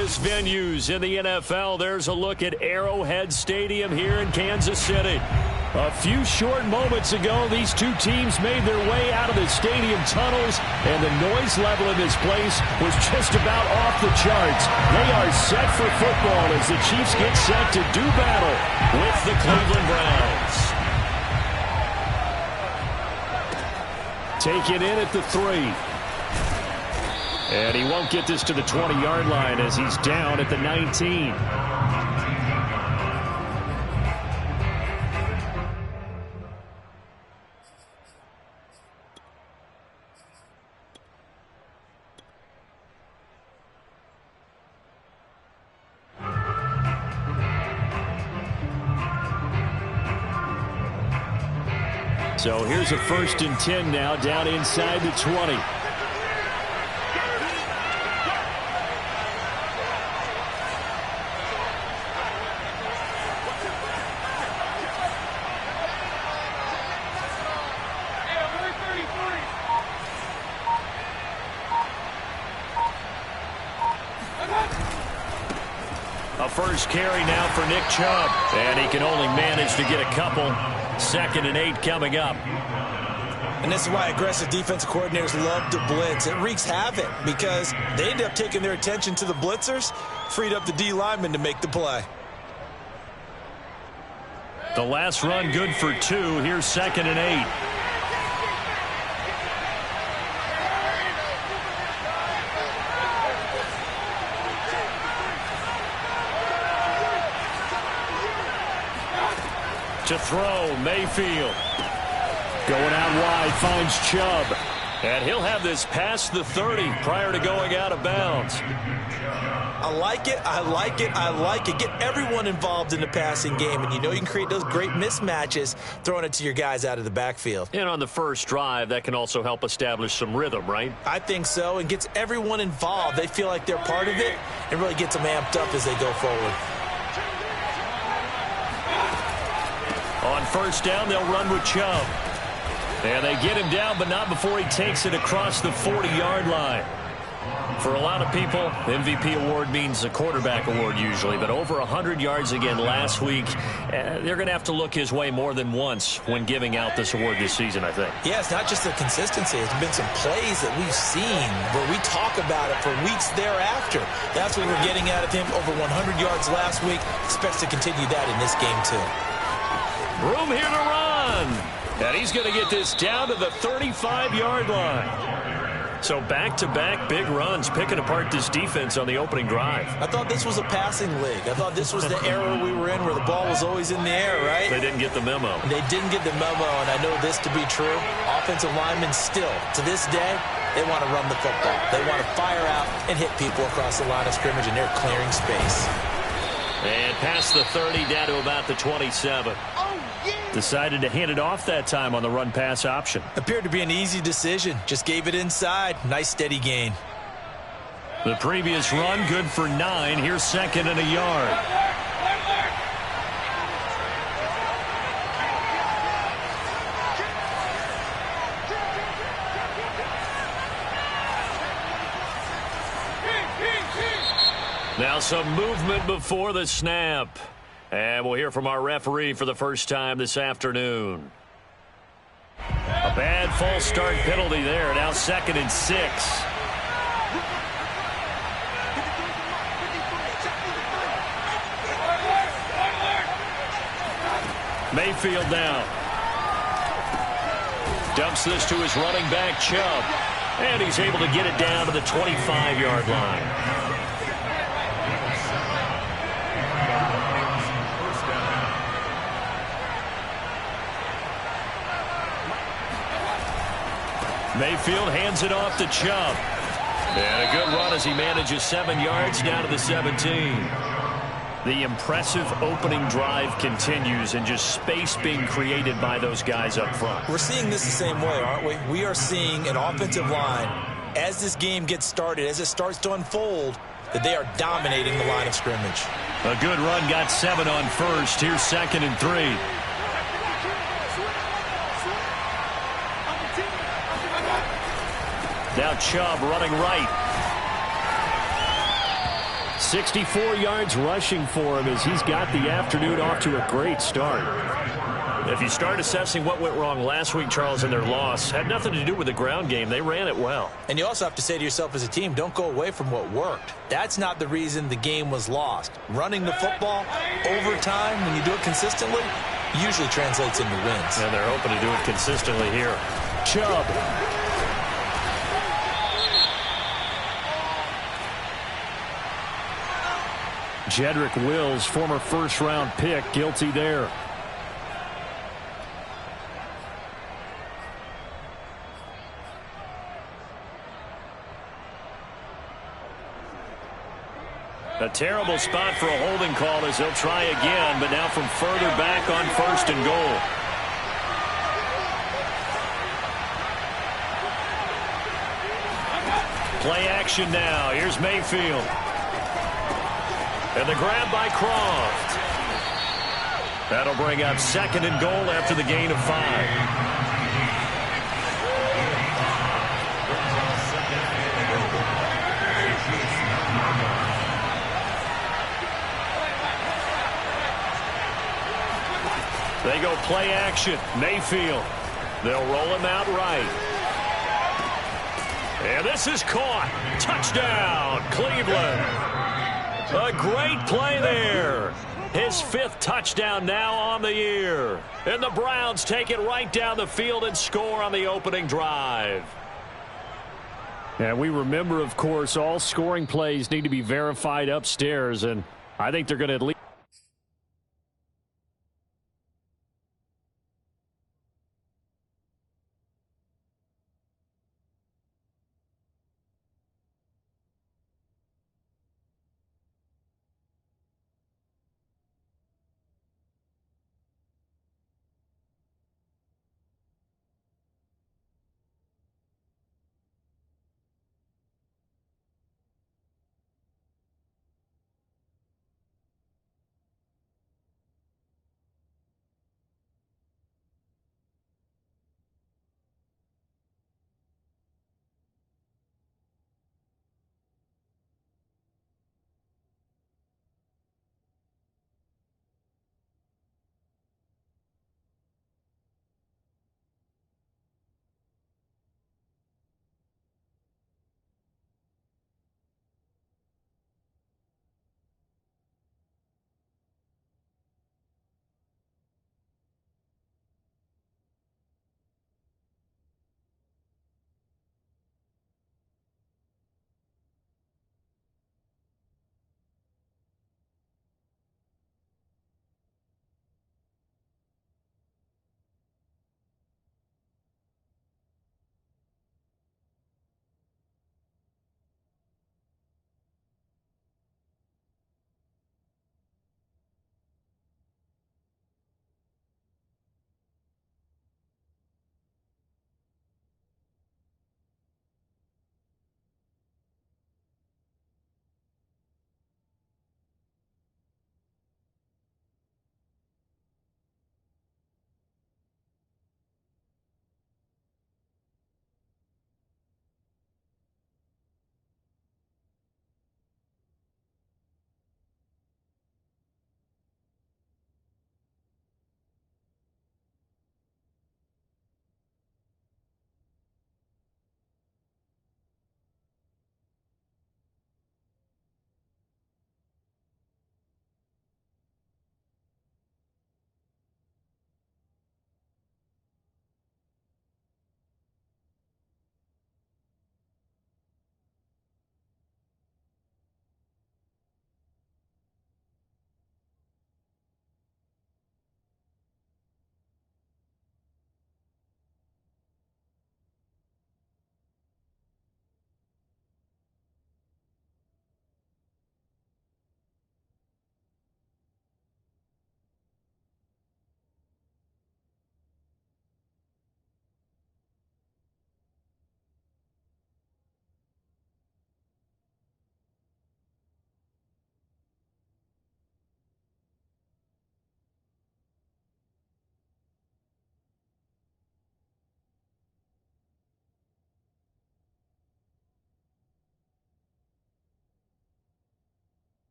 loudest venues in the NFL. There's a look at Arrowhead Stadium here in Kansas City. A few short moments ago, these two teams made their way out of the stadium tunnels, and the noise level in this place was just about off the charts. They are set for football as the Chiefs get set to do battle with the Cleveland Browns. Take it in at the 3. And he won't get this to the 20-yard line as he's down at the 19. So here's a 1st and 10 now, down inside the 20. A first carry now for Nick Chubb, and he can only manage to get a couple. 2nd and 8 coming up. And this is why aggressive defensive coordinators love to blitz. It wreaks havoc because they end up taking their attention to the blitzers, freed up the D lineman to make the play. The last run good for 2. Here's 2nd and 8. To throw, Mayfield. Going out wide, finds Chubb. And he'll have this past the 30 prior to going out of bounds. I like it, I like it, I like it. Get everyone involved in the passing game, and you know you can create those great mismatches throwing it to your guys out of the backfield. And on the first drive, that can also help establish some rhythm, right? I think so, and gets everyone involved. They feel like they're part of it, and really gets them amped up as they go forward. On first down, they'll run with Chubb. And they get him down, but not before he takes it across the 40-yard line. For a lot of people, MVP award means a quarterback award usually, but over 100 yards again last week. They're going to have to look his way more than once when giving out this award this season, I think. Yeah, it's not just the consistency. There's been some plays that we've seen where we talk about it for weeks thereafter. That's what we're getting out of him. Over 100 yards last week. Expects to continue that in this game, too. Room here to run. And he's going to get this down to the 35-yard line. So back-to-back big runs, picking apart this defense on the opening drive. I thought this was a passing league. I thought this was the era we were in where the ball was always in the air, right? They didn't get the memo. They didn't get the memo, and I know this to be true. Offensive linemen still, to this day, they want to run the football. They want to fire out and hit people across the line of scrimmage, and they're clearing space. And past the 30, down to about the 27. Decided to hand it off that time on the run-pass option. Appeared to be an easy decision. Just gave it inside. Nice steady gain. The previous run good for 9. Here's 2nd and a yard. Now some movement before the snap. And we'll hear from our referee for the first time this afternoon. A bad false start penalty there. Now 2nd and 6. Mayfield now. Dumps this to his running back, Chubb. And he's able to get it down to the 25-yard line. Mayfield hands it off to Chubb. And a good run as he manages 7 yards down to the 17. The impressive opening drive continues, and just space being created by those guys up front. We're seeing this the same way, aren't we? We are seeing an offensive line, as this game gets started, as it starts to unfold, that they are dominating the line of scrimmage. A good run, got 7 on first. Here's 2nd and 3. Now Chubb running right. 64 yards rushing for him as he's got the afternoon off to a great start. If you start assessing what went wrong last week, Charles, in their loss, had nothing to do with the ground game. They ran it well. And you also have to say to yourself as a team, don't go away from what worked. That's not the reason the game was lost. Running the football over time, when you do it consistently, usually translates into wins. And they're hoping to do it consistently here. Chubb. Jedrick Wills, former first-round pick, guilty there. A terrible spot for a holding call as they'll try again, but now from further back on 1st and goal. Play action now. Here's Mayfield. And the grab by Croft. That'll bring up 2nd and goal after the gain of 5. They go play action. Mayfield. They'll roll him out right. And this is caught. Touchdown, Cleveland. A great play there. His 5th touchdown now on the year. And the Browns take it right down the field and score on the opening drive. And we remember, of course, all scoring plays need to be verified upstairs. And I think they're going to at least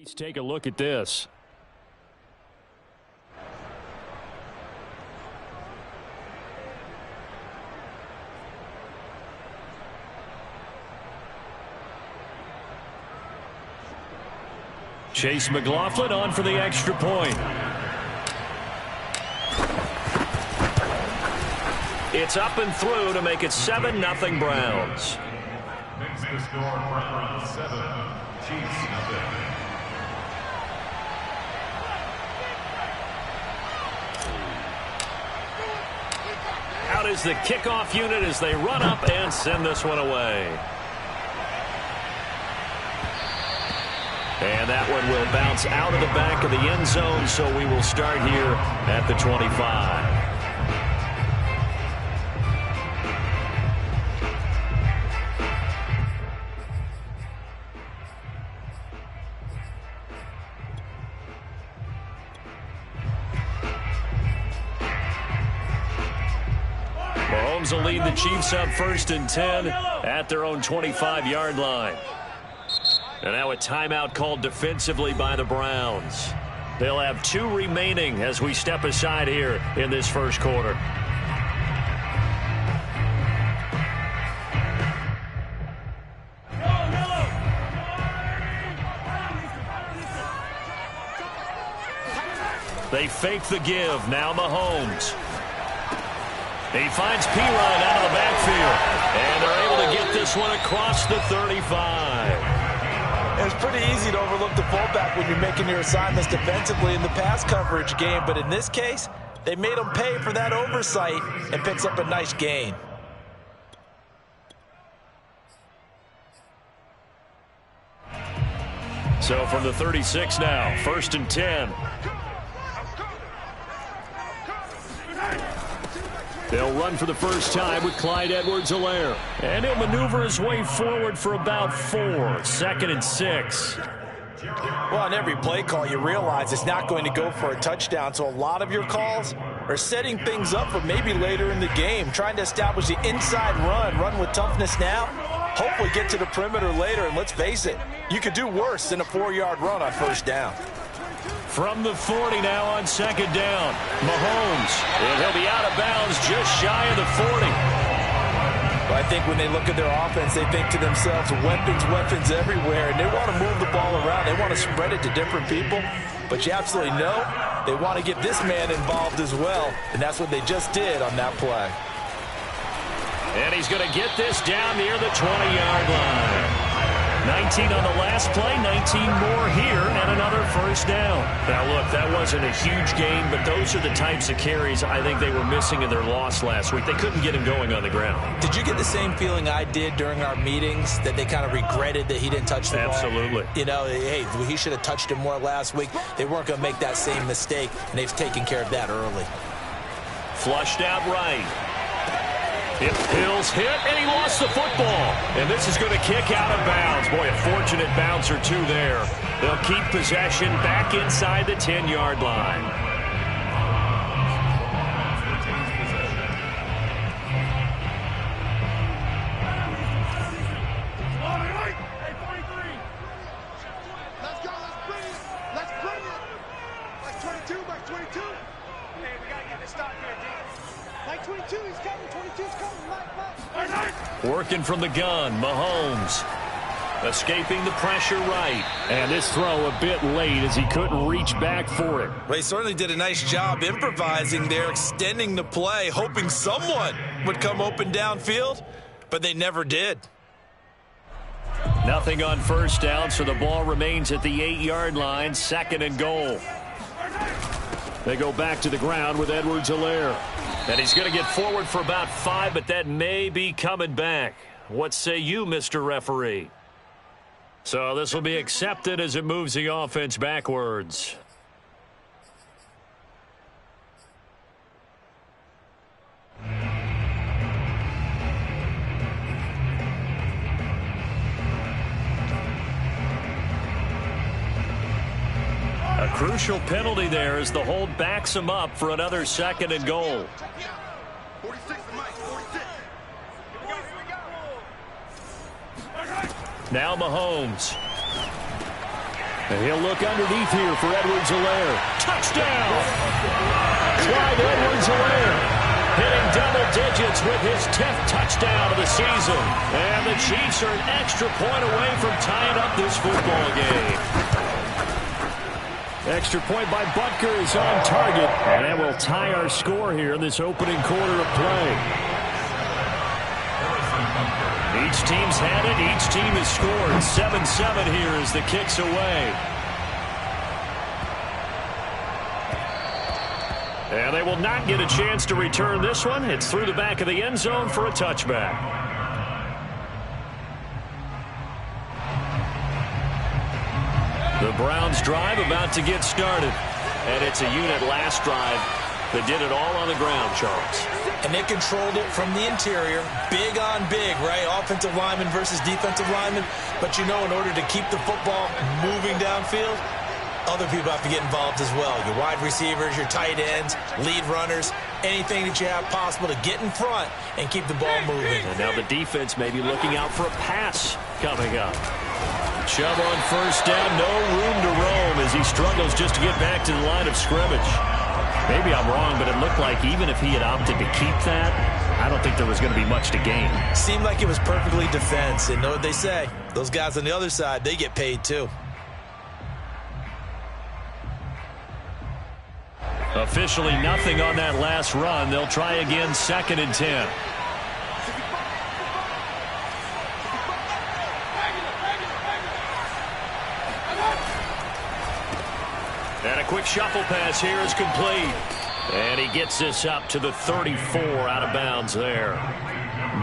Let's take a look at this. Chase McLaughlin on for the extra point. It's up and through to make it 7-0 Browns. Makes the score Browns 7, Chiefs 0. Out is the kickoff unit as they run up and send this one away. And that one will bounce out of the back of the end zone, so we will start here at the 25. Mahomes will lead the Chiefs up 1st and 10 at their own 25-yard line. And now a timeout called defensively by the Browns. They'll have 2 remaining as we step aside here in this first quarter. They fake the give. Now Mahomes. He finds Perine out of the backfield. And they're able to get this one across the 35. It's pretty easy to overlook the fullback when you're making your assignments defensively in the pass coverage game. But in this case, they made him pay for that oversight and picks up a nice gain. So from the 36 now, 1st and 10. They'll run for the first time with Clyde Edwards-Helaire. And he'll maneuver his way forward for about 4. 2nd and 6. Well, on every play call, you realize it's not going to go for a touchdown. So a lot of your calls are setting things up for maybe later in the game, trying to establish the inside run with toughness now. Hopefully get to the perimeter later. And let's face it, you could do worse than a 4-yard run on 1st down. From the 40 now on 2nd down. Mahomes. And he'll be out of bounds just shy of the 40. Well, I think when they look at their offense, they think to themselves, weapons everywhere. And they want to move the ball around. They want to spread it to different people. But you absolutely know they want to get this man involved as well. And that's what they just did on that play. And he's going to get this down near the 20-yard line. 19 on the last play, 19 more here, and another 1st down. Now, look, that wasn't a huge gain, but those are the types of carries I think they were missing in their loss last week. They couldn't get him going on the ground. Did you get the same feeling I did during our meetings, that they kind of regretted that he didn't touch the ball? Absolutely. You know, hey, he should have touched him more last week. They weren't going to make that same mistake, and they've taken care of that early. Flushed out right. Hill's hit, and he lost the football. And this is going to kick out of bounds. Boy, a fortunate bounce or two there. They'll keep possession back inside the 10-yard line. Working from the gun, Mahomes. Escaping the pressure right. And this throw a bit late as he couldn't reach back for it. Well, he certainly did a nice job improvising there, extending the play, hoping someone would come open downfield, but they never did. Nothing on 1st down, so the ball remains at the 8-yard line, 2nd and goal. They go back to the ground with Edwards-Helaire. And he's going to get forward for about 5, but that may be coming back. What say you, Mr. Referee? So this will be accepted as it moves the offense backwards. A crucial penalty there as the hold backs him up for another 2nd and goal. 46 to Mike, 46. Now Mahomes. And he'll look underneath here for Edwards-Helaire. Touchdown! Clyde Edwards-Helaire hitting double digits with his 10th touchdown of the season. And the Chiefs are an extra point away from tying up this football game. Extra point by Butker is on target. And that will tie our score here in this opening quarter of play. Each team's had it. Each team has scored. 7-7 here as the kick's away. And they will not get a chance to return this one. It's through the back of the end zone for a touchback. The Browns drive about to get started. And it's a unit last drive that did it all on the ground, Charles. And they controlled it from the interior. Big on big, right? Offensive lineman versus defensive lineman. But you know, in order to keep the football moving downfield, other people have to get involved as well. Your wide receivers, your tight ends, lead runners, anything that you have possible to get in front and keep the ball moving. And now the defense may be looking out for a pass coming up. Chubb on first down, no room to roam as he struggles just to get back to the line of scrimmage. Maybe I'm wrong, but it looked like even if he had opted to keep that, I don't think there was going to be much to gain. Seemed like it was perfectly defense. And know what they say? Those guys on the other side, they get paid too. Officially nothing on that last run. They'll try again, 2nd and 10. And a quick shuffle pass here is complete. And he gets this up to the 34 out of bounds there.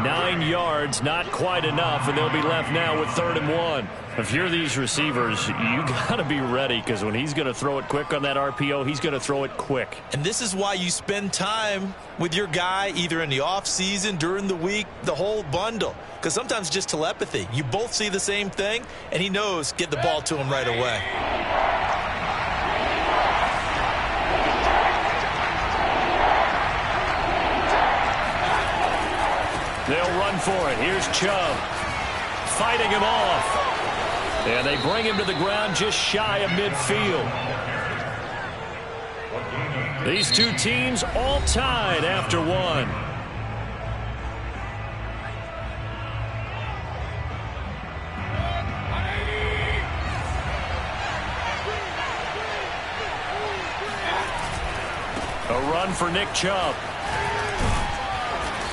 9 yards, not quite enough, and they'll be left now with 3rd and 1. If you're these receivers, you got to be ready because when he's going to throw it quick on that RPO, he's going to throw it quick. And this is why you spend time with your guy either in the offseason, during the week, the whole bundle. Because sometimes just telepathy. You both see the same thing, and he knows get the ball to him right away. They'll run for it. Here's Chubb fighting him off. And they bring him to the ground just shy of midfield. These two teams all tied after one. A run for Nick Chubb.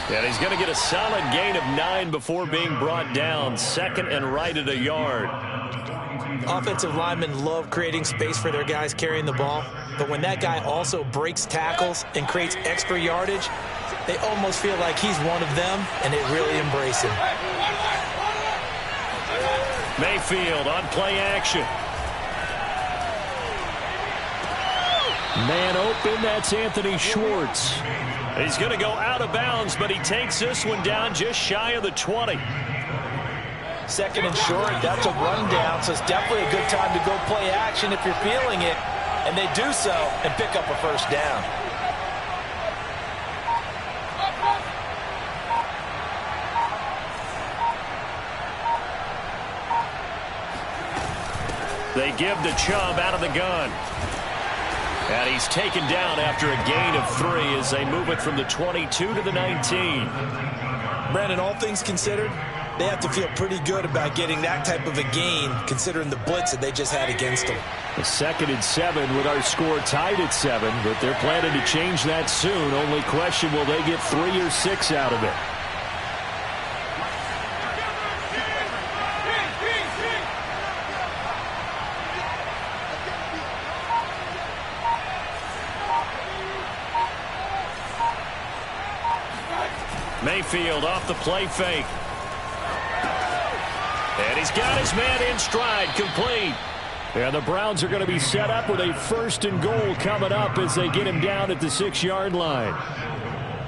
And he's going to get a solid gain of 9 before being brought down. 2nd and right at a yard. Offensive linemen love creating space for their guys carrying the ball. But when that guy also breaks tackles and creates extra yardage, they almost feel like he's one of them, and they really embrace him. Mayfield on play action. Man open, that's Anthony Schwartz. He's going to go out of bounds, but he takes this one down just shy of the 20. 2nd and short, that's a rundown, so it's definitely a good time to go play action if you're feeling it. And they do so and pick up a first down. They give to Chubb out of the gun. And he's taken down after a gain of 3 as they move it from the 22 to the 19. Brandon, all things considered, they have to feel pretty good about getting that type of a gain considering the blitz that they just had against them. A 2nd and 7 with our score tied at 7, but they're planning to change that soon. Only question, will they get 3 or 6 out of it? Mayfield off the play fake. And he's got his man in stride, complete. And the Browns are going to be set up with a 1st and goal coming up as they get him down at the 6-yard line.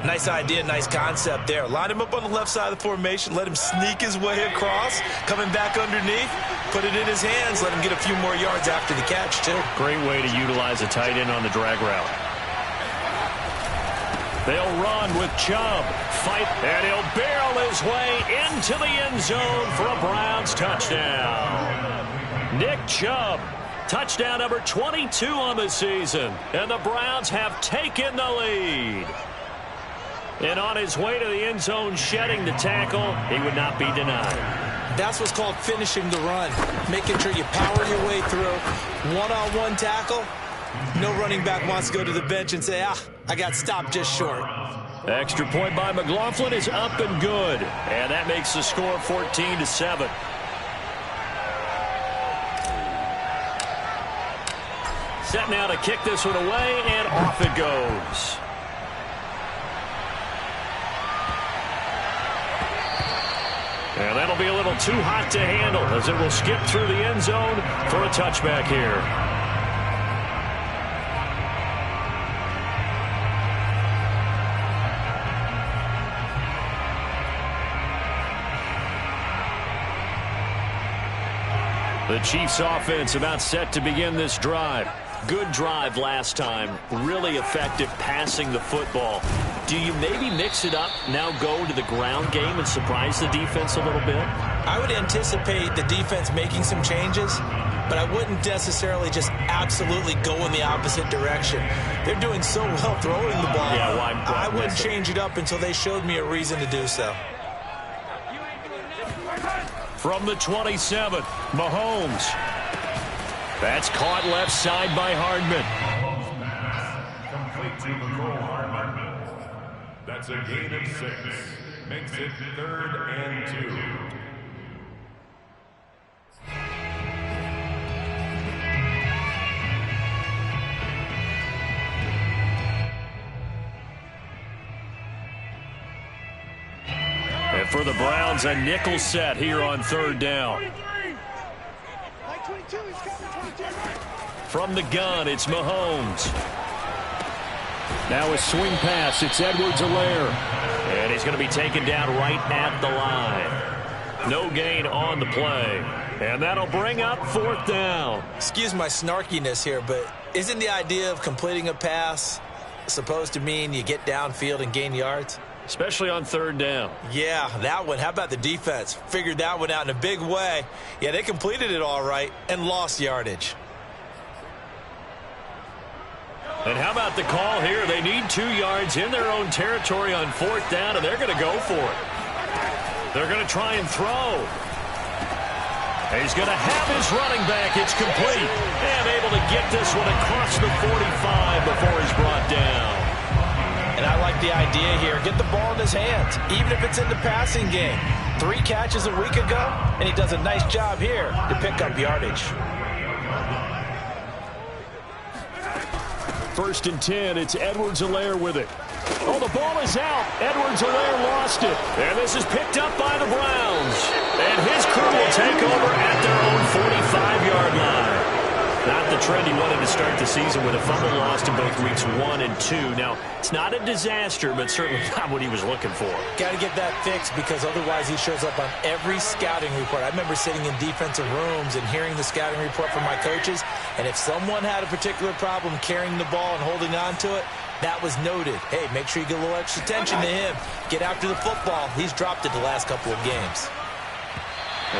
Nice idea, nice concept there. Line him up on the left side of the formation, let him sneak his way across, coming back underneath, put it in his hands, let him get a few more yards after the catch, too. Great way to utilize a tight end on the drag route. They'll run with Chubb. Fight, and he'll barrel his way into the end zone for a Browns touchdown. Nick Chubb Touchdown number 22 on the season. And the Browns have taken the lead. And on his way to the end zone, shedding the tackle, he would not be denied. That's what's called finishing the run. Making sure you power your way through. One-on-one tackle. No running back wants to go to the bench and say, I got stopped just short. Extra point by McLaughlin is up and good. And that makes the score 14-7. Set now to kick this one away, and off it goes. And that'll be a little too hot to handle as it will skip through the end zone for a touchback here. The Chiefs offense about set to begin this drive. Good drive last time. Really effective passing the football. Do you maybe mix it up, now go to the ground game and surprise the defense a little bit? I would anticipate the defense making some changes, but I wouldn't necessarily just absolutely go in the opposite direction. They're doing so well throwing the ball. Yeah, well, I wouldn't change it up until they showed me a reason to do so. From the 27, Mahomes. That's caught left side by Hardman. Complete to Nicole Hardman. That's a gain of 6. Makes it 3rd and 2. And for the Browns, a nickel set here on 3rd down. From the gun, it's Mahomes. Now a swing pass. It's Edwards-Helaire. And he's going to be taken down right at the line. No gain on the play. And that'll bring up 4th down. Excuse my snarkiness here, but isn't the idea of completing a pass supposed to mean you get downfield and gain yards? Especially on 3rd down. Yeah, that one. How about the defense? Figured that one out in a big way. Yeah, they completed it all right and lost yardage. And how about the call here? They need 2 yards in their own territory on 4th down, and they're going to go for it. They're going to try and throw. And he's going to have his running back. It's complete. And able to get this one across the 45 before he's brought down. And I like the idea here. Get the ball in his hands, even if it's in the passing game. 3 catches a week ago, and he does a nice job here to pick up yardage. 1st and 10, it's Edwards-Helaire with it. Oh, the ball is out. Edwards-Helaire lost it. And this is picked up by the Browns. And his crew will take over at their own 45-yard line. Not the trend he wanted to start the season with a fumble lost in both weeks 1 and 2. Now, it's not a disaster, but certainly not what he was looking for. Got to get that fixed because otherwise he shows up on every scouting report. I remember sitting in defensive rooms and hearing the scouting report from my coaches, and if someone had a particular problem carrying the ball and holding on to it, that was noted. Hey, make sure you get a little extra attention to him. Get after the football. He's dropped it the last couple of games.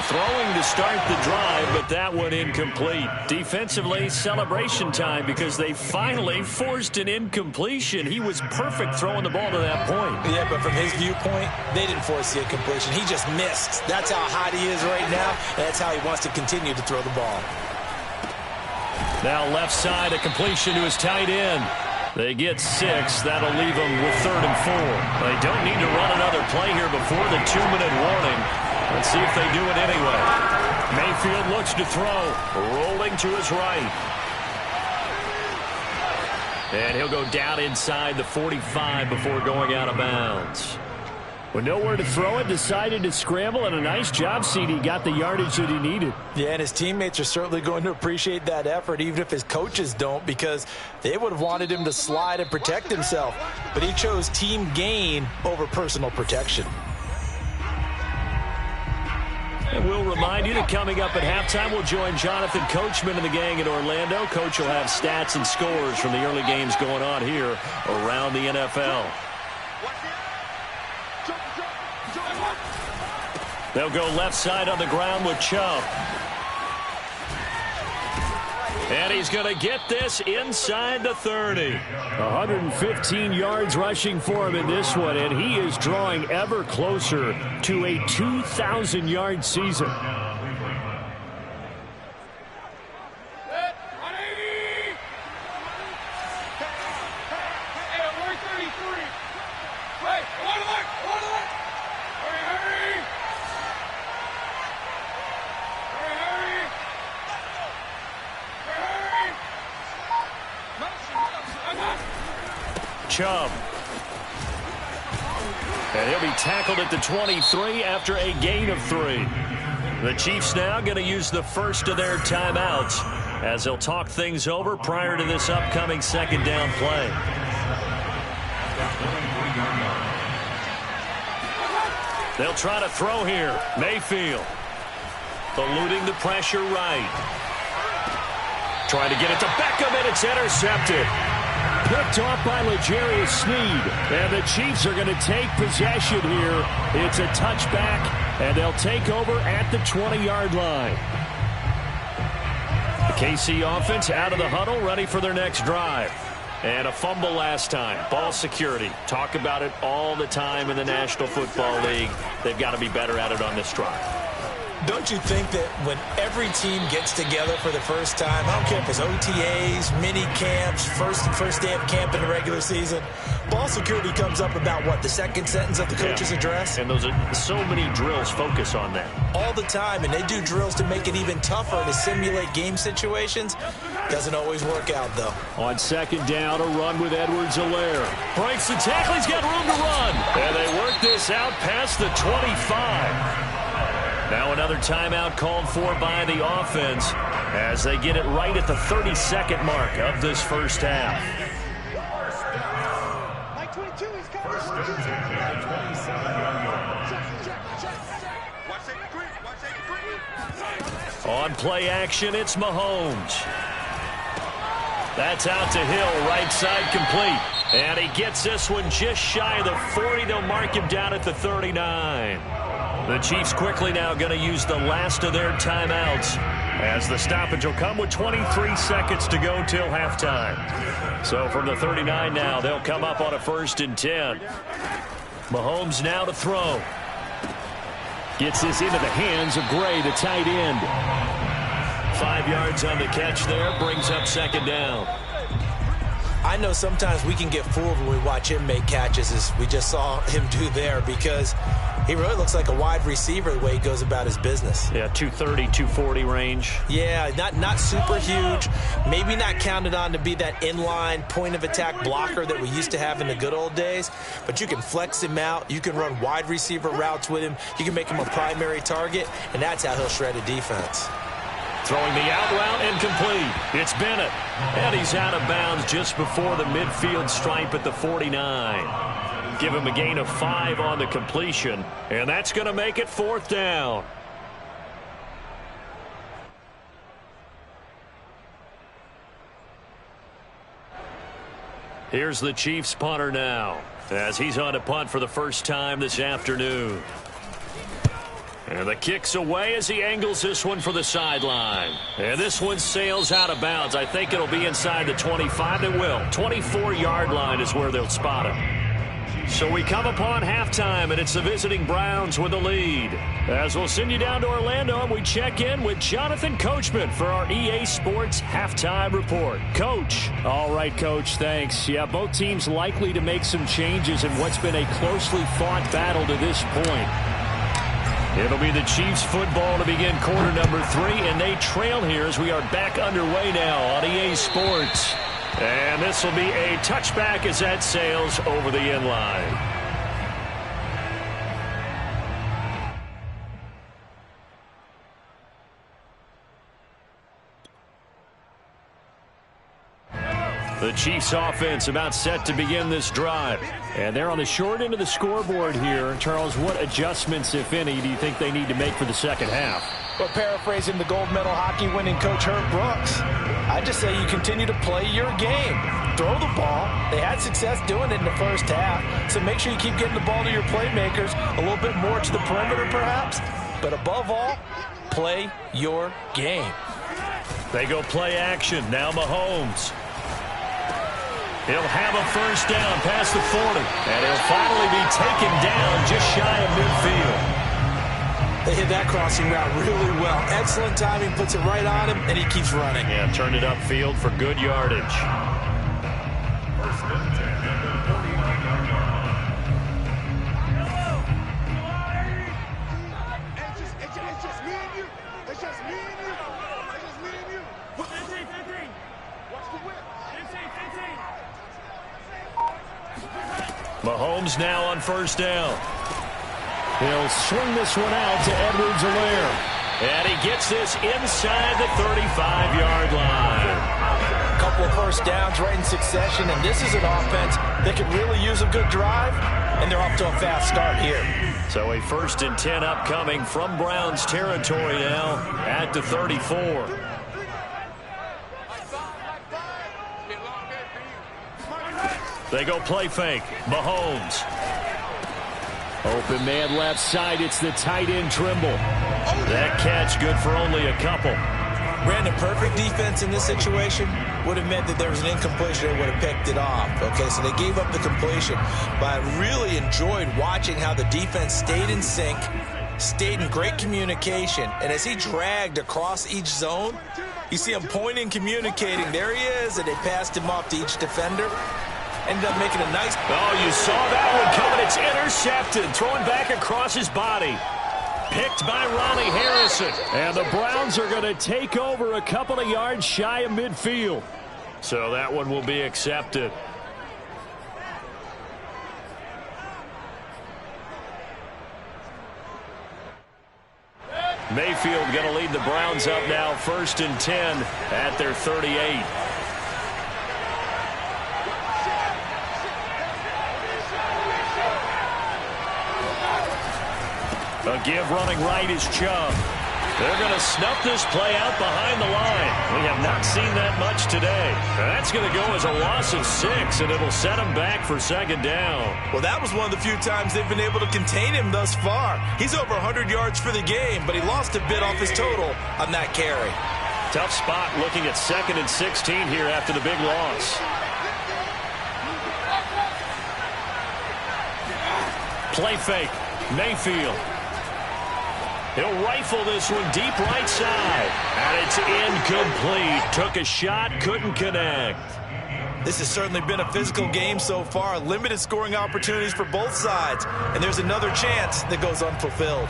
Throwing to start the drive, but that one incomplete. Defensively, celebration time because they finally forced an incompletion. He was perfect throwing the ball to that point. Yeah, but from his viewpoint, they didn't force the incompletion. He just missed. That's how hot he is right now, and that's how he wants to continue to throw the ball. Now left side, a completion to his tight end. They get 6. That'll leave them with 3rd and 4. They don't need to run another play here before the 2-minute warning. Let's see if they do it anyway. Mayfield looks to throw. Rolling to his right. And he'll go down inside the 45 before going out of bounds. With nowhere to throw it, decided to scramble, and a nice job, CD. Got the yardage that he needed. Yeah, and his teammates are certainly going to appreciate that effort, even if his coaches don't, because they would have wanted him to slide and protect himself. But he chose team gain over personal protection. And we'll remind you that coming up at halftime, we'll join Jonathan Coachman and the gang in Orlando. Coach will have stats and scores from the early games going on here around the NFL. They'll go left side on the ground with Chubb. And he's going to get this inside the 30. 115 yards rushing for him in this one, and he is drawing ever closer to a 2,000-yard season. Chubb. And he'll be tackled at the 23 after a gain of 3. The Chiefs now going to use the first of their timeouts as they'll talk things over prior to this upcoming second down play. They'll try to throw here. Mayfield eluding the pressure right. Trying to get it to Beckham, and it's intercepted. Picked off by L'Jarius Sneed. And the Chiefs are going to take possession here. It's a touchback, and they'll take over at the 20-yard line. The KC offense out of the huddle, ready for their next drive. And a fumble last time. Ball security. Talk about it all the time in the National Football League. They've got to be better at it on this drive. Don't you think that when every team gets together for the first time, I don't care if it's OTAs, mini camps, first day of camp in the regular season, ball security comes up about what, the second sentence of the coach's address? And those are so many drills focus on that. All the time, and they do drills to make it even tougher to simulate game situations. Doesn't always work out, though. On second down, a run with Edwards-Helaire. Breaks the tackle, he's got room to run. And they work this out past the 25. Now another timeout called for by the offense as they get it right at the 32nd mark of this first half. Mike 22, he's coming. On play action, it's Mahomes. That's out to Hill, right side complete. And he gets this one just shy of the 40. They'll mark him down at the 39. The Chiefs quickly now going to use the last of their timeouts as the stoppage will come with 23 seconds to go till halftime. So from the 39 now, they'll come up on a 1st and 10. Mahomes now to throw. Gets this into the hands of Gray, the tight end. 5 yards on the catch there, brings up second down. I know sometimes we can get fooled when we watch him make catches, as we just saw him do there, because he really looks like a wide receiver the way he goes about his business. Yeah, 230, 240 range. Yeah, not super huge. Maybe not counted on to be that inline point-of-attack blocker that we used to have in the good old days. But you can flex him out. You can run wide receiver routes with him. You can make him a primary target, and that's how he'll shred a defense. Throwing the out route incomplete. It's Bennett. And he's out of bounds just before the midfield stripe at the 49. Give him a gain of 5 on the completion. And that's going to make it 4th down. Here's the Chiefs punter now, as he's on to punt for the first time this afternoon. And the kick's away as he angles this one for the sideline. And this one sails out of bounds. I think it'll be inside the 25. It will. 24-yard line is where they'll spot him. So we come upon halftime, and it's the visiting Browns with the lead. As we'll send you down to Orlando, and we check in with Jonathan Coachman for our EA Sports Halftime Report. Coach. All right, Coach, thanks. Yeah, both teams likely to make some changes in what's been a closely fought battle to this point. It'll be the Chiefs football to begin quarter number 3, and they trail here as we are back underway now on EA Sports. And this will be a touchback as that sails over the end line. The Chiefs offense about set to begin this drive. And they're on the short end of the scoreboard here. Charles, what adjustments, if any, do you think they need to make for the second half? Well, paraphrasing the gold medal hockey winning coach Herb Brooks, I just say you continue to play your game. Throw the ball. They had success doing it in the first half. So make sure you keep getting the ball to your playmakers, a little bit more to the perimeter perhaps. But above all, play your game. They go play action. Now Mahomes. He'll have a first down past the 40. And he'll finally be taken down just shy of midfield. They hit that crossing route really well. Excellent timing, puts it right on him, and he keeps running. Yeah, turned it upfield for good yardage. First and 10 at the 49-yard line. It's just me and you. It's just me and you. It's just me and you. 15. Watch the whip. 15. Mahomes now on first down. He'll swing this one out to Edwards-Helaire. And he gets this inside the 35-yard line. A couple of first downs right in succession, and this is an offense that could really use a good drive, and they're off to a fast start here. So a 1st and 10 upcoming from Browns territory now at the 34. They go play fake. Mahomes. Open man left side. It's the tight end Trimble. That catch good for only a couple. Brandon, perfect defense in this situation would have meant that there was an incompletion. They would have picked it off. Okay, so they gave up the completion. But I really enjoyed watching how the defense stayed in sync, stayed in great communication. And as he dragged across each zone, you see him pointing, communicating. There he is, and they passed him off to each defender. Ended up making a nice... Oh, you saw that one coming. It's intercepted. Thrown back across his body. Picked by Ronnie Harrison. And the Browns are going to take over a couple of yards shy of midfield. So that one will be accepted. Mayfield going to lead the Browns up now 1st and 10 at their 38. A give running right is Chubb. They're going to snuff this play out behind the line. We have not seen that much today. That's going to go as a loss of 6, and it'll set him back for 2nd down. Well, that was one of the few times they've been able to contain him thus far. He's over 100 yards for the game, but he lost a bit off his total on that carry. Tough spot looking at 2nd and 16 here after the big loss. Play fake. Mayfield. He'll rifle this one deep right side. And it's incomplete. Took a shot, couldn't connect. This has certainly been a physical game so far. Limited scoring opportunities for both sides. And there's another chance that goes unfulfilled.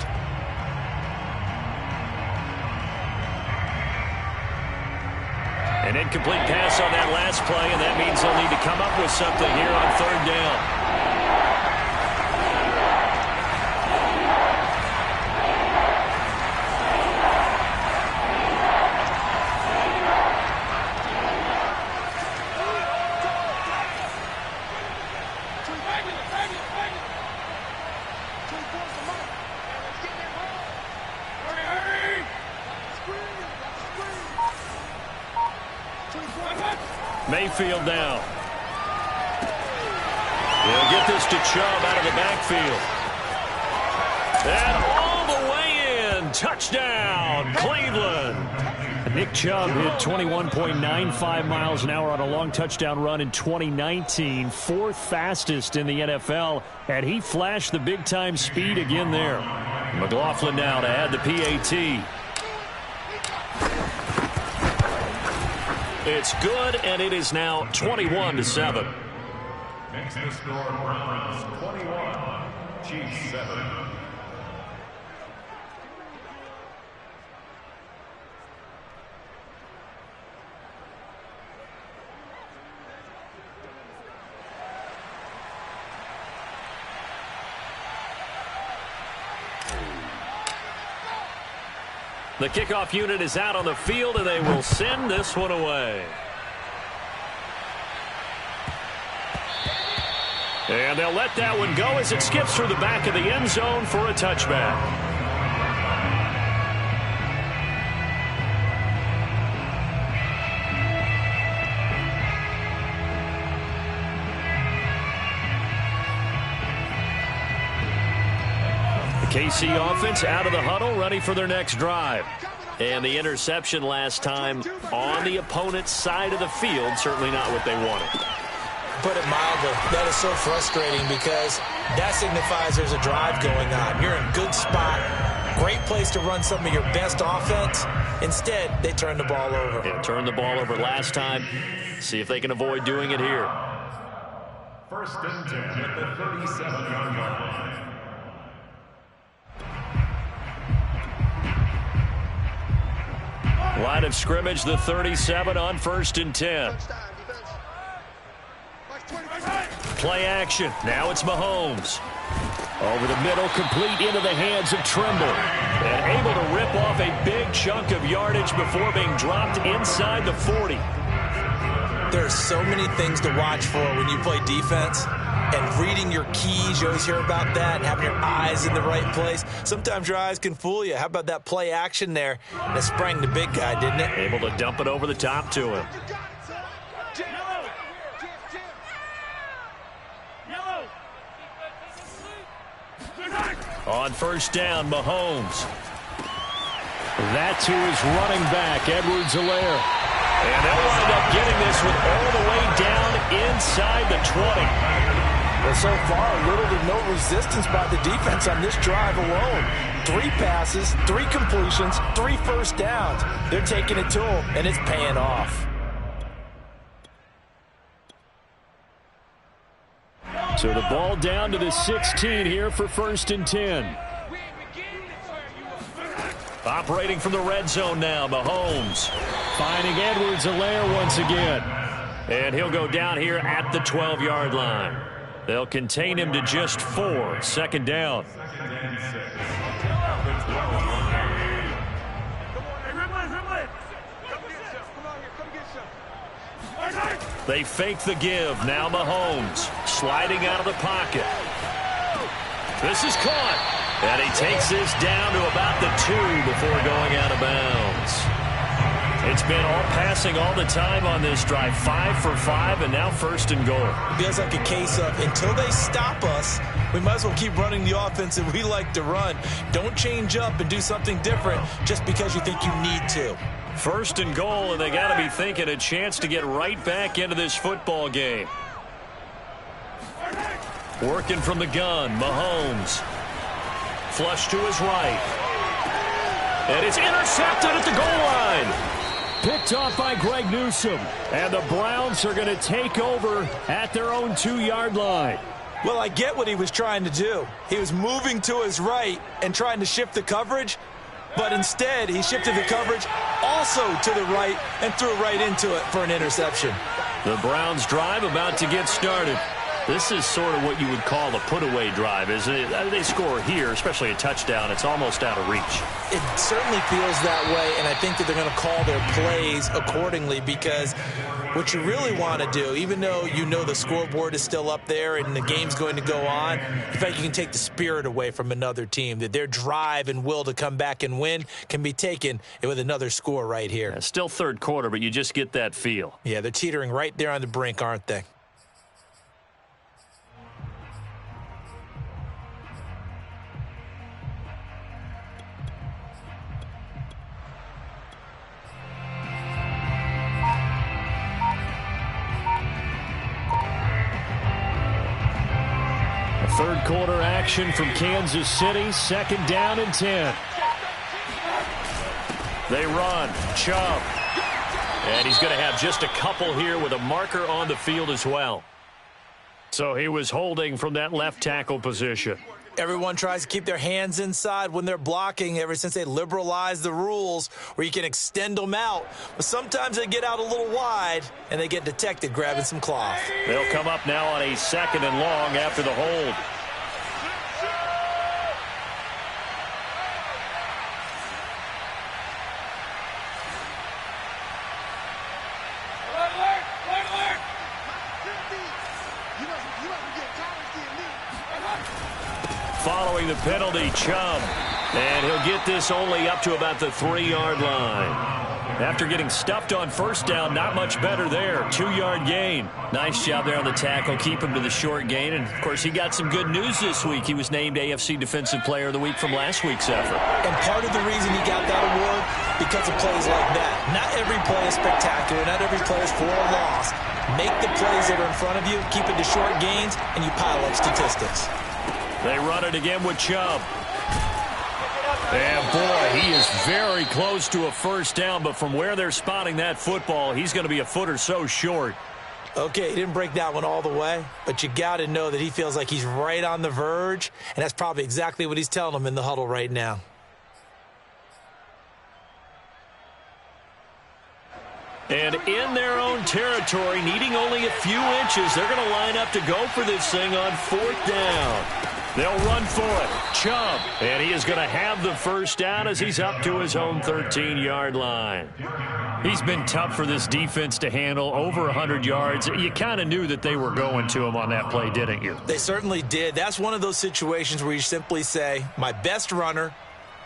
An incomplete pass on that last play, and that means they'll need to come up with something here on 3rd down. Mayfield now. He'll get this to Chubb out of the backfield. And all the way in. Touchdown, Cleveland. Nick Chubb hit 21.95 miles an hour on a long touchdown run in 2019. 4th fastest in the NFL. And he flashed the big-time speed again there. McLaughlin now to add the PAT. It's good, and it is now 21-7. Makes the score Browns 21, Chiefs 7. The kickoff unit is out on the field, and they will send this one away. And they'll let that one go as it skips through the back of the end zone for a touchback. KC offense out of the huddle, ready for their next drive. And the interception last time on the opponent's side of the field, certainly not what they wanted. Put it mildly, that is so frustrating because that signifies there's a drive going on. You're in a good spot, great place to run some of your best offense. Instead, they turn the ball over. Yeah, turned the ball over last time. See if they can avoid doing it here. 1st and 10 at the 37-yard line. Line of scrimmage, the 37 on 1st and 10. Play action. Now it's Mahomes. Over the middle, complete into the hands of Trimble. And able to rip off a big chunk of yardage before being dropped inside the 40. There are so many things to watch for when you play defense. And reading your keys, you always hear about that, and having your eyes in the right place. Sometimes your eyes can fool you. How about that play action there? And it sprang the big guy, didn't it? Able to dump it over the top to him. On 1st down, Mahomes. That to his running back, Edwards-Helaire. And they'll wind up getting this one all the way down inside the 20. Well, so far, little to no resistance by the defense on this drive alone. 3 passes, 3 completions, 3 first downs. They're taking it to them, and it's paying off. So the ball down to the 16 here for 1st and 10. Operating from the red zone now, Mahomes. Finding Edwards-Helaire once again. And he'll go down here at the 12-yard line. They'll contain him to just 4. 2nd down. They fake the give. Now Mahomes sliding out of the pocket. This is caught. And he takes this down to about the 2 before going out of bounds. It's been all passing all the time on this drive. 5 for 5, and now 1st and goal. Feels like a case of until they stop us, we might as well keep running the offense that we like to run. Don't change up and do something different just because you think you need to. 1st and goal, and they got to be thinking a chance to get right back into this football game. Working from the gun, Mahomes. Flush to his right. And it's intercepted at the goal line. Picked off by Greg Newsome. And the Browns are going to take over at their own 2-yard line. Well, I get what he was trying to do. He was moving to his right and trying to shift the coverage. But instead, he shifted the coverage also to the right and threw right into it for an interception. The Browns drive about to get started. This is sort of what you would call a put-away drive, isn't it? They score here, especially a touchdown. It's almost out of reach. It certainly feels that way, and I think that they're going to call their plays accordingly because what you really want to do, even though you know the scoreboard is still up there and the game's going to go on, in fact, you can take the spirit away from another team, that their drive and will to come back and win can be taken with another score right here. Yeah, still 3rd quarter, but you just get that feel. Yeah, they're teetering right there on the brink, aren't they? Third quarter action from Kansas City. 2nd down and 10. They run. Chubb. And he's going to have just a couple here with a marker on the field as well. So he was holding from that left tackle position. Everyone tries to keep their hands inside when they're blocking ever since they liberalized the rules where you can extend them out. But sometimes they get out a little wide and they get detected grabbing some cloth. They'll come up now on a 2nd and long after the hold. Following the penalty, Chubb. And he'll get this only up to about the 3-yard line. After getting stuffed on first down, not much better there. 2-yard gain. Nice job there on the tackle. Keep him to the short gain. And, of course, he got some good news this week. He was named AFC Defensive Player of the Week from last week's effort. And part of the reason he got that award, because of plays like that. Not every play is spectacular. Not every play is for a loss. Make the plays that are in front of you, keep it to short gains, and you pile up statistics. They run it again with Chubb. And, boy, he is very close to a first down, but from where they're spotting that football, he's going to be a foot or so short. Okay, he didn't break that one all the way, but you got to know that he feels like he's right on the verge, and that's probably exactly what he's telling them in the huddle right now. And in their own territory, needing only a few inches, they're going to line up to go for this thing on fourth down. They'll run for it. Chubb. And he is going to have the first down as he's up to his own 13-yard line. He's been tough for this defense to handle, over 100 yards. You kind of knew that they were going to him on that play, didn't you? They certainly did. That's one of those situations where you simply say, my best runner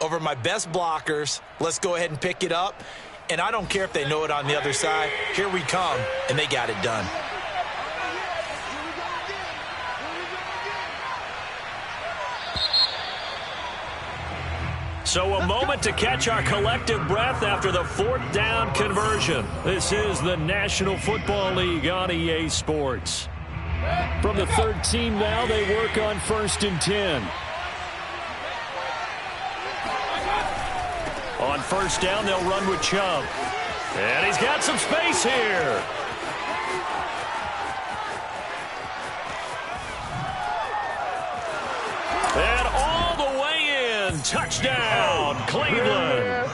over my best blockers, let's go ahead and pick it up. And I don't care if they know it on the other side. Here we come, and they got it done. So a moment to catch our collective breath after the fourth down conversion. This is the National Football League on EA Sports. From the 13 now, they work on 1st and 10. On first down, they'll run with Chubb. And he's got some space here. And all the way in. Touchdown, Cleveland.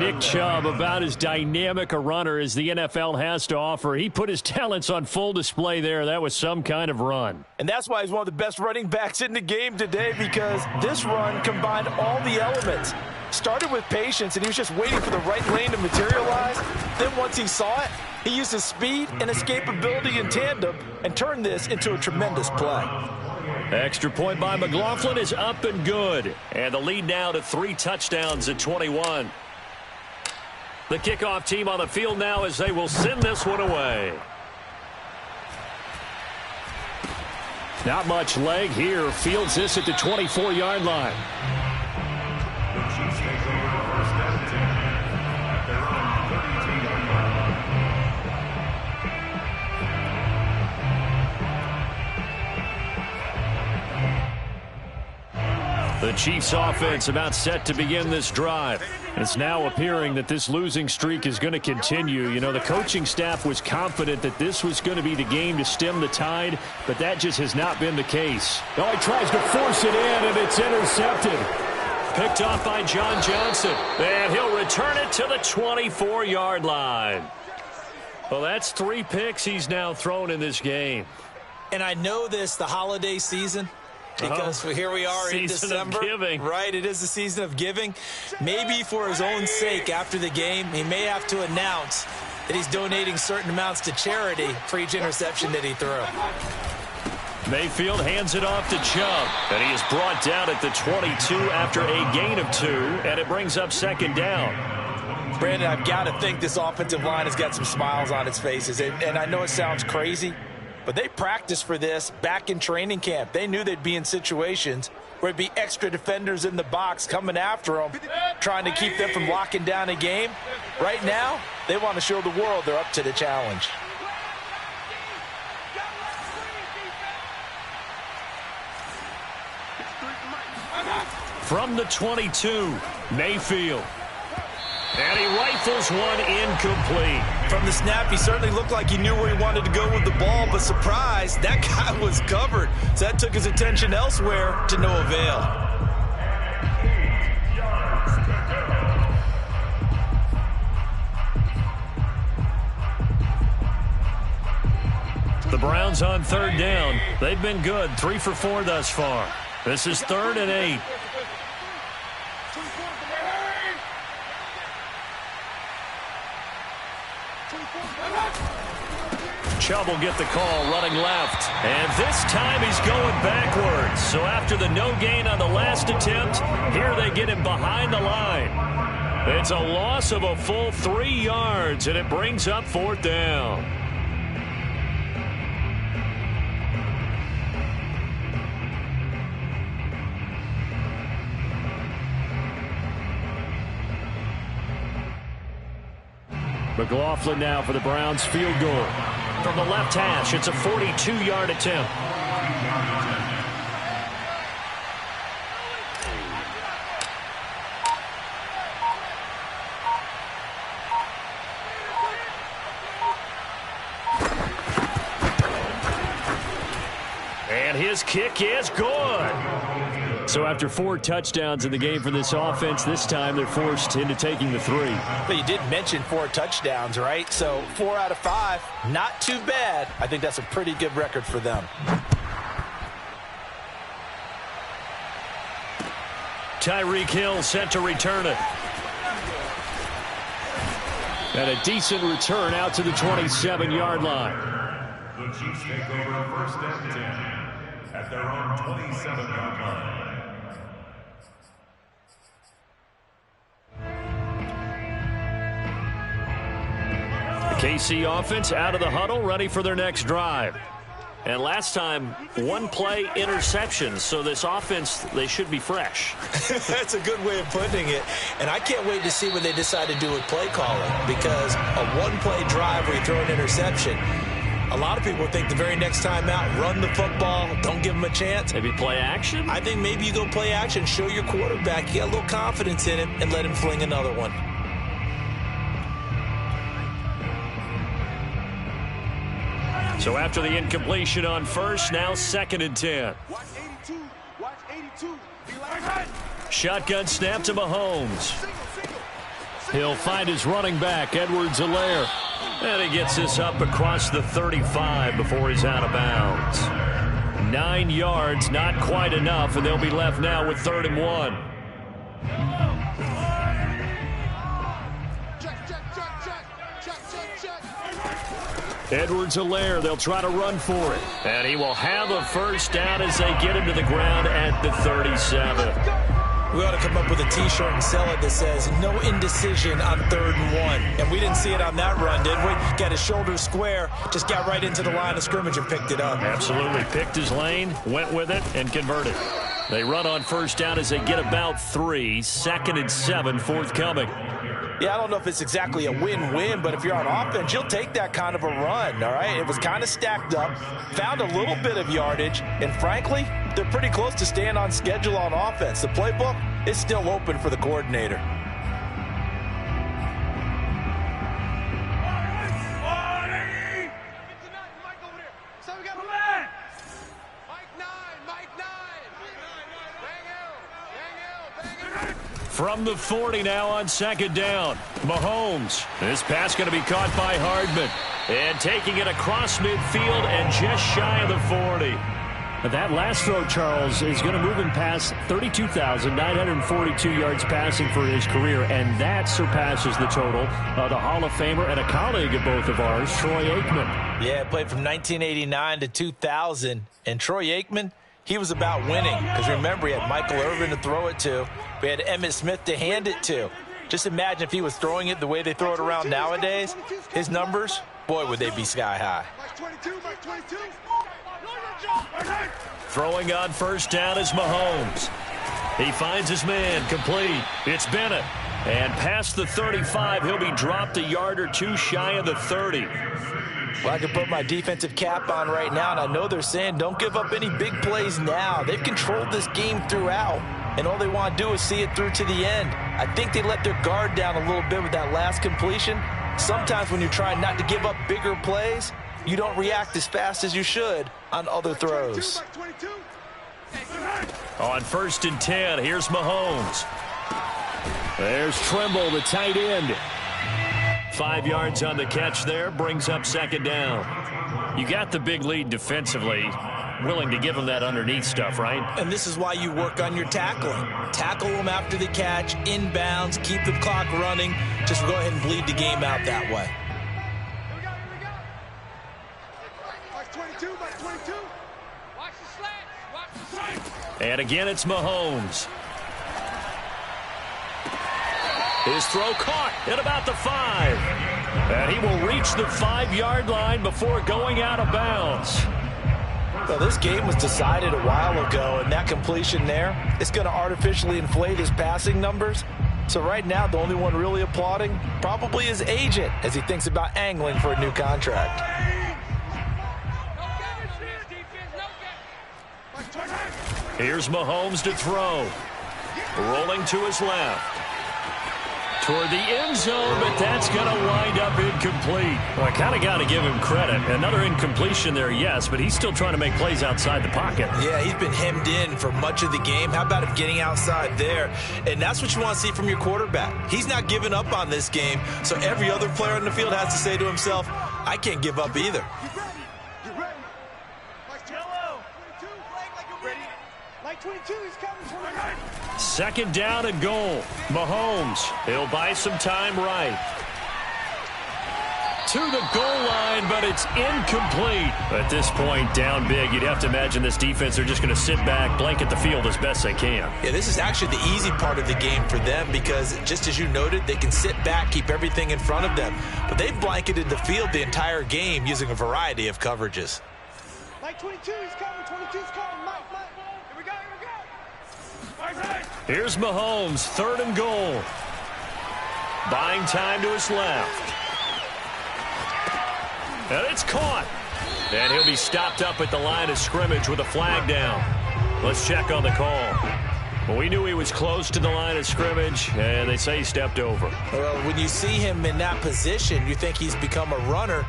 Nick Chubb, about as dynamic a runner as the NFL has to offer. He put his talents on full display there. That was some kind of run. And that's why he's one of the best running backs in the game today, because this run combined all the elements. Started with patience, and he was just waiting for the right lane to materialize. Then once he saw it, he used his speed and escapability in tandem and turned this into a tremendous play. Extra point by McLaughlin is up and good. And the lead now to 3 touchdowns at 21. The kickoff team on the field now as they will send this one away. Not much leg here. Fields this at the 24-yard line. The Chiefs offense about set to begin this drive. It's now appearing that this losing streak is going to continue. You know, the coaching staff was confident that this was going to be the game to stem the tide, but that just has not been the case. Oh, he tries to force it in, and it's intercepted. Picked off by John Johnson, and he'll return it to the 24-yard line. Well, that's 3 picks he's now thrown in this game. And I know this, the holiday season, because here we are in December. Right, it is the season of giving. Maybe for his own sake after the game, he may have to announce that he's donating certain amounts to charity for each interception that he threw. Mayfield hands it off to Chubb, and he is brought down at the 22 after a gain of 2, and it brings up 2nd down. Brandon, I've got to think this offensive line has got some smiles on its faces, and I know it sounds crazy, but they practiced for this back in training camp. They knew they'd be in situations where it'd be extra defenders in the box coming after them, trying to keep them from locking down a game. Right now, they want to show the world they're up to the challenge. From the 22, Mayfield. And he rifles one incomplete. From the snap, he certainly looked like he knew where he wanted to go with the ball, but surprise, that guy was covered. So that took his attention elsewhere to no avail. The Browns on 3rd down. They've been good, 3 for 4 thus far. This is 3rd and 8. Chubb will get the call, running left. And this time he's going backwards. So after the no gain on the last attempt, here they get him behind the line. It's a loss of a full 3 yards, and it brings up 4th down. McLaughlin now for the Browns field goal. From the left hash, it's a 42-yard attempt. And his kick is good. So after 4 touchdowns in the game for this offense, this time they're forced into taking the 3. But you did mention 4 touchdowns, right? So 4 out of 5, not too bad. I think that's a pretty good record for them. Tyreek Hill set to return it. And a decent return out to the 27-yard line. The Chiefs take over 1st and 10 at their own 27-yard line. The KC offense out of the huddle, ready for their next drive. And last time, 1 play interception. So this offense, they should be fresh. That's a good way of putting it. And I can't wait to see what they decide to do with play calling, because a 1-play drive where you throw an interception, a lot of people think the very next time out, run the football, don't give them a chance. Maybe play action? I think maybe you go play action, show your quarterback you got a little confidence in him, and let him fling another one. So after the incompletion on first, now 2nd and 10. Watch 82. Watch 82. Shotgun snap to Mahomes. He'll find his running back, Edwards-Helaire. And he gets this up across the 35 before he's out of bounds. 9 yards, not quite enough, and they'll be left now with 3rd and 1. Edwards-Helaire, they'll try to run for it. And he will have a first down as they get him to the ground at the 37. We ought to come up with a T-shirt and sell it that says, no indecision on 3rd and 1. And we didn't see it on that run, did we? Got his shoulders square, just got right into the line of scrimmage and picked it up. Absolutely. Picked his lane, went with it, and converted. They run on first down as they get about 3. 2nd and 7 forthcoming. Yeah, I don't know if it's exactly a win-win, but if you're on offense, you'll take that kind of a run, all right? It was kind of stacked up, found a little bit of yardage, and frankly, they're pretty close to staying on schedule on offense. The playbook is still open for the coordinator. From the 40 now on 2nd down. Mahomes. This pass going to be caught by Hardman. And taking it across midfield and just shy of the 40. That last throw, Charles, is going to move him past 32,942 yards passing for his career, and that surpasses the total of the Hall of Famer and a colleague of both of ours, Troy Aikman. Yeah, played from 1989 to 2000, and Troy Aikman, he was about winning, because remember, he had Michael Irvin to throw it to. We had Emmitt Smith to hand it to. Just imagine if he was throwing it the way they throw it around nowadays. His numbers, boy, would they be sky high. Throwing on first down is Mahomes. He finds his man, complete. It's Bennett. And past the 35, he'll be dropped a yard or 2 shy of the 30. Well, I can put my defensive cap on right now, and I know they're saying don't give up any big plays now. They've controlled this game throughout, and all they want to do is see it through to the end. I think they let their guard down a little bit with that last completion. Sometimes when you're trying not to give up bigger plays, you don't react as fast as you should on other throws. On 1st and 10, here's Mahomes. There's Trimble, the tight end. 5 yards on the catch there, brings up 2nd down. You got the big lead defensively. Willing to give them that underneath stuff, right? And this is why you work on your tackling. Tackle them after the catch, inbounds, keep the clock running. Just go ahead and bleed the game out that way. And again, it's Mahomes. His throw caught at about the 5. And he will reach the 5-yard line before going out of bounds. Well, this game was decided a while ago, and that completion there, it's going to artificially inflate his passing numbers. So right now, the only one really applauding probably his agent as he thinks about angling for a new contract. Here's Mahomes to throw. Rolling to his left. Toward the end zone, but that's going to wind up incomplete. Well, I kind of got to give him credit. Another incompletion there, yes, but he's still trying to make plays outside the pocket. Yeah, he's been hemmed in for much of the game. How about him getting outside there? And that's what you want to see from your quarterback. He's not giving up on this game, so every other player on the field has to say to himself, I can't give up either. Get ready. Yellow. 22, flag like you're ready. Like 22, he's coming. 29. Second down and goal. Mahomes, he'll buy some time right. To the goal line, but it's incomplete. At this point, down big, you'd have to imagine this defense, they're just going to sit back, blanket the field as best they can. Yeah, this is actually the easy part of the game for them because, just as you noted, they can sit back, keep everything in front of them. But they've blanketed the field the entire game using a variety of coverages. Like 22, he's coming. 22's coming. Mike. Here we go. Here's Mahomes, third and goal. Buying time to his left. And it's caught. And he'll be stopped up at the line of scrimmage with a flag down. Let's check on the call. Well, we knew he was close to the line of scrimmage, and they say he stepped over. Well, when you see him in that position, you think he's become a runner.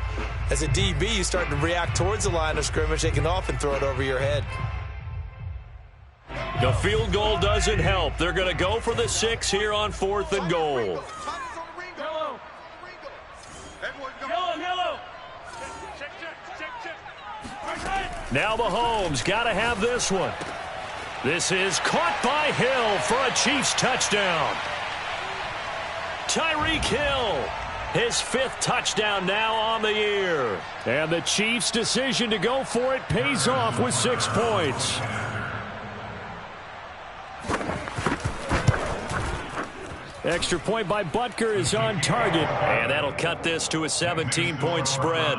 As a DB, you start to react towards the line of scrimmage. They can often throw it over your head. The field goal doesn't help. They're going to go for the 6 here on 4th and goal. Yellow. Now Mahomes got to have this one. This is caught by Hill for a Chiefs touchdown. Tyreek Hill, his 5th touchdown now on the year. And the Chiefs' decision to go for it pays off with 6 points. Extra point by Butker is on target, and that'll cut this to a 17-point spread.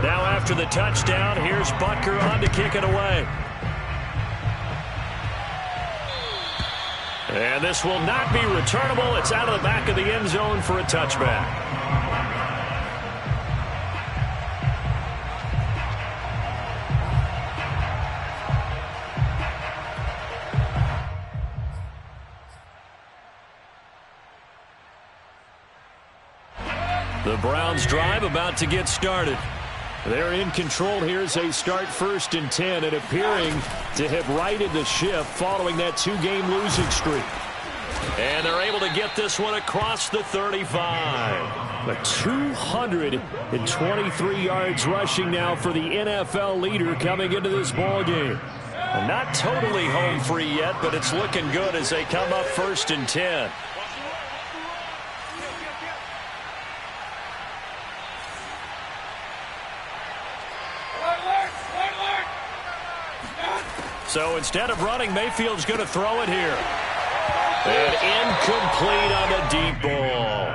Now after the touchdown, here's Butker on to kick it away. And this will not be returnable. It's out of the back of the end zone for a touchback. The Browns drive about to get started. They're in control here as they start 1st and 10 and appearing to have righted the ship following that 2-game losing streak. And they're able to get this one across the 35. A 223 yards rushing now for the NFL leader coming into this ball game. Not totally home free yet, but it's looking good as they come up 1st and 10. So instead of running, Mayfield's going to throw it here. And incomplete on the deep ball.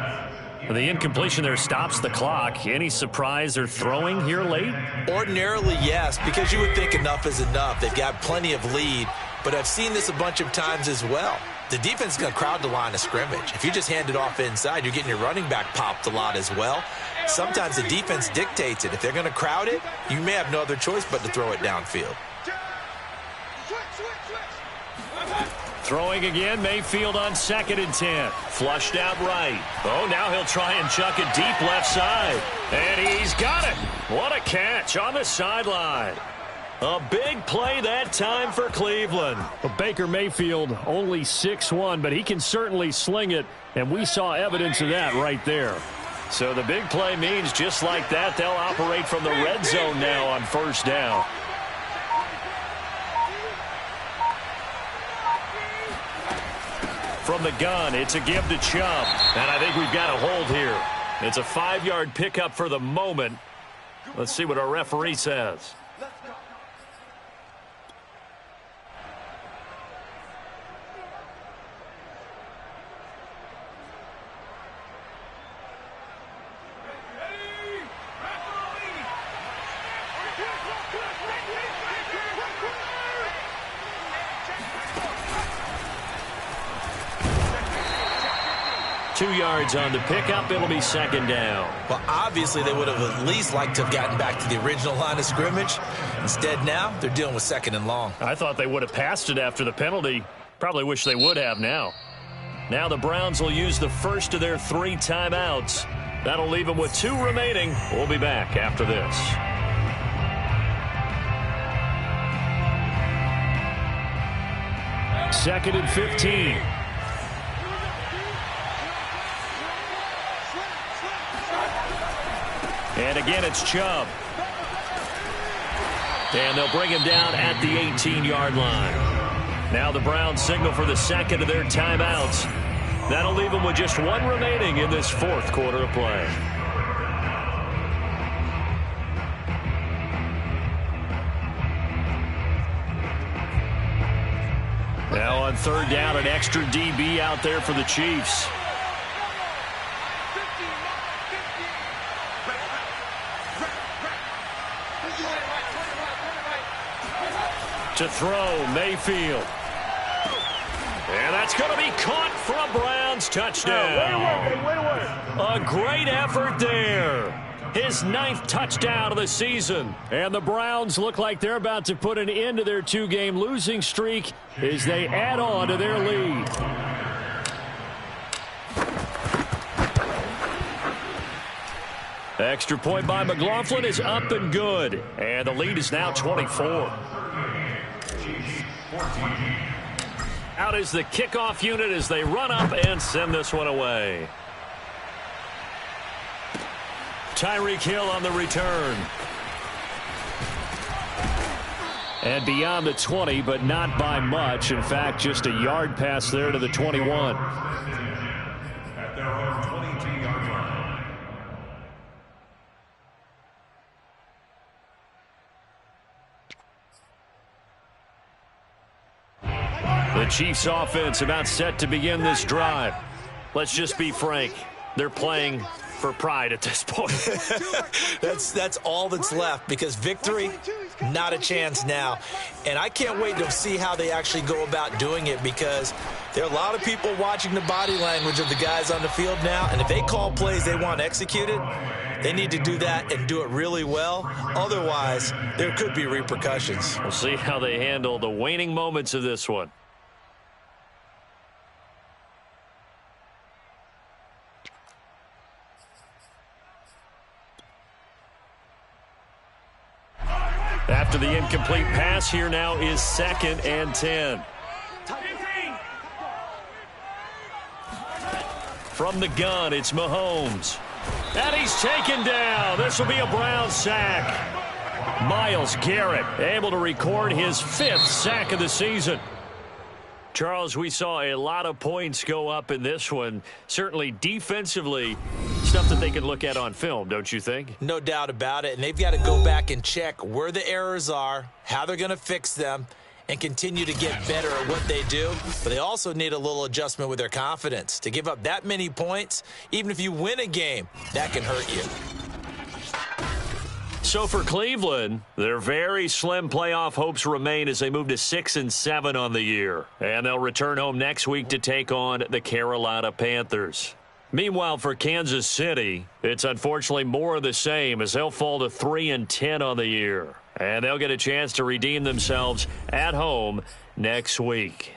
The incompletion there stops the clock. Any surprise they're throwing here late? Ordinarily, yes, because you would think enough is enough. They've got plenty of lead, but I've seen this a bunch of times as well. The defense is going to crowd the line of scrimmage. If you just hand it off inside, you're getting your running back popped a lot as well. Sometimes the defense dictates it. If they're going to crowd it, you may have no other choice but to throw it downfield. Throwing again, Mayfield on 2nd and 10. Flushed out right. Oh, now he'll try and chuck it deep left side. And he's got it. What a catch on the sideline. A big play that time for Cleveland. Well, Baker Mayfield only 6'1", but he can certainly sling it, and we saw evidence of that right there. So the big play means just like that, they'll operate from the red zone now on 1st down. From the gun, it's a give to Chubb. And I think we've got a hold here. It's a 5-yard pickup for the moment. Let's see what our referee says. 2 yards on the pickup. It'll be second down. Well, obviously they would have at least liked to have gotten back to the original line of scrimmage. Instead now they're dealing with second and long. I thought they would have passed it after the penalty. Probably wish they would have now. Now the Browns will use the first of their 3 timeouts. That'll leave them with 2 remaining. We'll be back after this. Second and 15. And again, it's Chubb. And they'll bring him down at the 18-yard line. Now the Browns signal for the second of their timeouts. That'll leave them with just 1 remaining in this 4th quarter of play. Now on 3rd down, an extra DB out there for the Chiefs. To throw, Mayfield. And that's going to be caught for a Browns touchdown. A great effort there. His 9th touchdown of the season. And the Browns look like they're about to put an end to their 2-game losing streak as they add on to their lead. Extra point by McLaughlin is up and good. And the lead is now 24. Out is the kickoff unit as they run up and send this one away. Tyreek Hill on the return. And beyond the 20, but not by much. In fact, just a yard pass there to the 21. At their own 22-yard line. The Chiefs offense about set to begin this drive. Let's just be frank. They're playing for pride at this point. That's all that's left, because victory, not a chance now. And I can't wait to see how they actually go about doing it, because there are a lot of people watching the body language of the guys on the field now, and if they call plays they want executed, they need to do that and do it really well. Otherwise, there could be repercussions. We'll see how they handle the waning moments of this one. After the incomplete pass, here now is 2nd and 10. From the gun, it's Mahomes. And he's taken down. This will be a Browns sack. Myles Garrett able to record his 5th sack of the season. Charles, we saw a lot of points go up in this one. Certainly defensively, stuff that they can look at on film, don't you think? No doubt about it. And they've got to go back and check where the errors are, how they're going to fix them, and continue to get better at what they do. But they also need a little adjustment with their confidence. To give up that many points, even if you win a game, that can hurt you. So for Cleveland, their very slim playoff hopes remain as they move to 6-7 on the year. And they'll return home next week to take on the Carolina Panthers. Meanwhile, for Kansas City, it's unfortunately more of the same as they'll fall to 3-10 on the year. And they'll get a chance to redeem themselves at home next week.